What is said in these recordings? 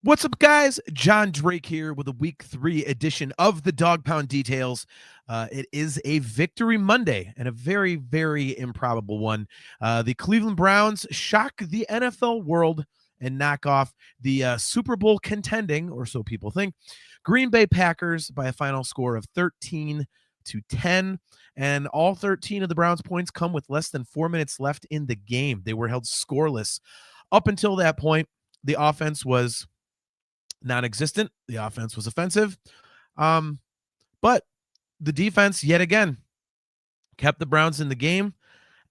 What's up, guys? John Drake here with a Week 3 edition of the Dog Pound Details. It is a Victory Monday and a very, very improbable one. The Cleveland Browns shock the NFL world and knock off the Super Bowl contending, or so people think, Green Bay Packers by a final score of 13-10. And all 13 of the Browns' points come with less than 4 minutes left in the game. They were held scoreless. Up until that point, the offense was non-existent. The offense was offensive. But the defense, yet again, kept the Browns in the game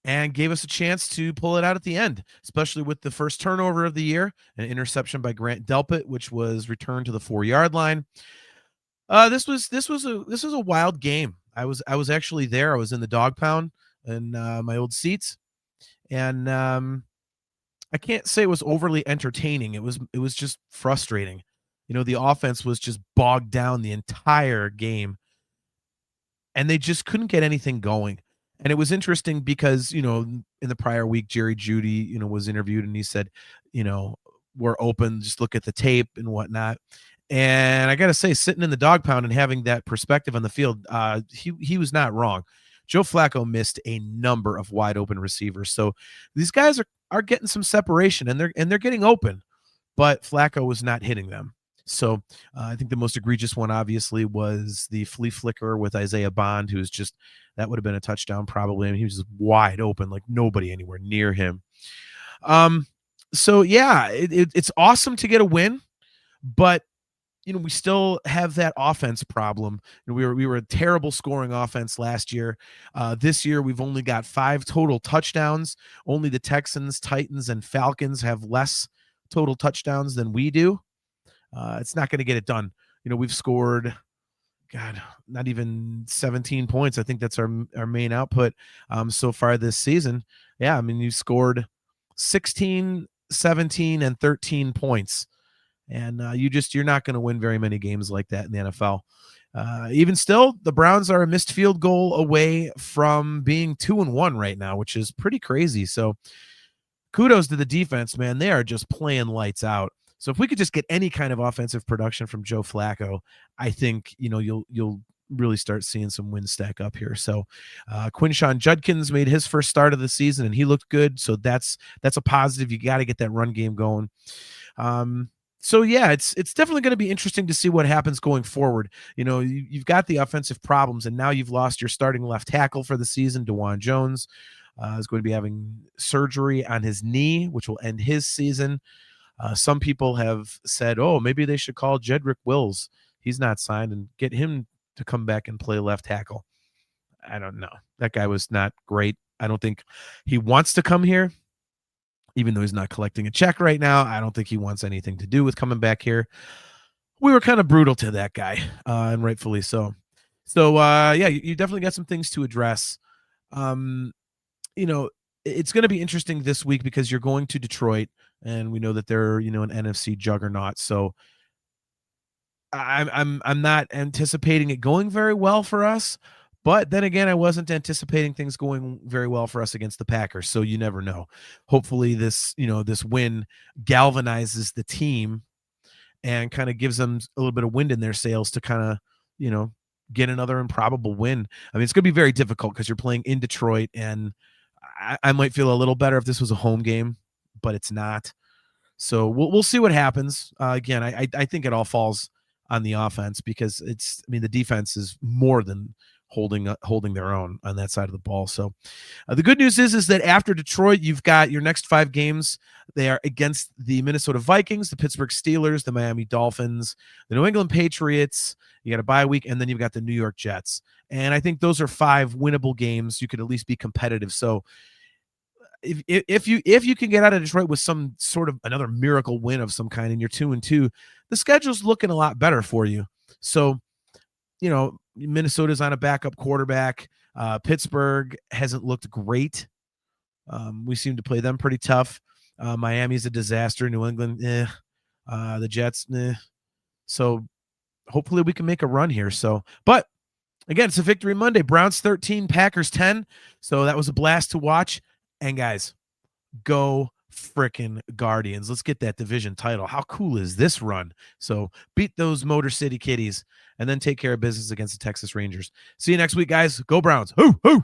and gave us a chance to pull it out at the end, especially with the first turnover of the year, an interception by Grant Delpit, which was returned to the 4-yard line. This was a wild game. I was actually there. I was in the Dog Pound in my old seats, and I can't say it was overly entertaining. It was just frustrating. You know, the offense was just bogged down the entire game, and they just couldn't get anything going. And it was interesting because, you know, in the prior week, Jerry Jeudy, you know, was interviewed and he said, you know, we're open, just look at the tape and whatnot. And I got to say, sitting in the Dog Pound and having that perspective on the field, he was not wrong. Joe Flacco missed a number of wide open receivers. So these guys are getting some separation and they're getting open, but Flacco was not hitting them. So I think the most egregious one, obviously, was the flea flicker with Isaiah Bond, who's just, that would have been a touchdown probably. I mean, he was just wide open, like nobody anywhere near him. So yeah, it's awesome to get a win, but you know, we still have that offense problem. We were a terrible scoring offense last year. This year, we've only got 5 total touchdowns. Only the Texans, Titans, and Falcons have less total touchdowns than we do. It's not going to get it done. You know, we've scored, God, not even 17 points. I think that's our main output so far this season. Yeah, I mean, you scored 16, 17, and 13 points. And you're not going to win very many games like that in the NFL. Even still, the Browns are a missed field goal away from being 2-1 right now, which is pretty crazy. So kudos to the defense, man. They are just playing lights out. So if we could just get any kind of offensive production from Joe Flacco, I think, you know, you'll really start seeing some wins stack up here. So Quinshon Judkins made his first start of the season and he looked good. So that's a positive. You got to get that run game going. So yeah, it's definitely going to be interesting to see what happens going forward. You know, you've got the offensive problems, and now you've lost your starting left tackle for the season. DeJuan Jones is going to be having surgery on his knee, which will end his season. Some people have said, oh, maybe they should call Jedrick Wills. He's not signed, and get him to come back and play left tackle. I don't know. That guy was not great. I don't think he wants to come here. Even though he's not collecting a check right now, I don't think he wants anything to do with coming back here. We were kind of brutal to that guy, and rightfully so. So, yeah, you definitely got some things to address. You know, it's going to be interesting this week because you're going to Detroit, and we know that they're, you know, an NFC juggernaut. So I'm not anticipating it going very well for us. But then again, I wasn't anticipating things going very well for us against the Packers. So you never know. Hopefully this win galvanizes the team and kind of gives them a little bit of wind in their sails to kind of, you know, get another improbable win. I mean, it's going to be very difficult because you're playing in Detroit, and I might feel a little better if this was a home game, but it's not. So we'll see what happens. Again, I think it all falls on the offense because the defense is more than holding their own on that side of the ball. So the good news is that after Detroit, you've got your next 5 games. They are against the Minnesota Vikings, the Pittsburgh Steelers, the Miami Dolphins, the New England Patriots. You got a bye week, and then you've got the New York Jets. And I think those are 5 winnable games. You could at least be competitive. So if you can get out of Detroit with some sort of another miracle win of some kind, and you're 2-2, the schedule's looking a lot better for you. So, you know, Minnesota's on a backup quarterback. Pittsburgh hasn't looked great. We seem to play them pretty tough. Miami's a disaster. New England, the Jets, So hopefully we can make a run here. So, but again, it's a Victory Monday. Browns 13, Packers 10. So that was a blast to watch. And guys, go frickin' Guardians. Let's get that division title. How cool is this run? So beat those Motor City Kitties and then take care of business against the Texas Rangers. See you next week, guys. Go Browns. Hoo, hoo.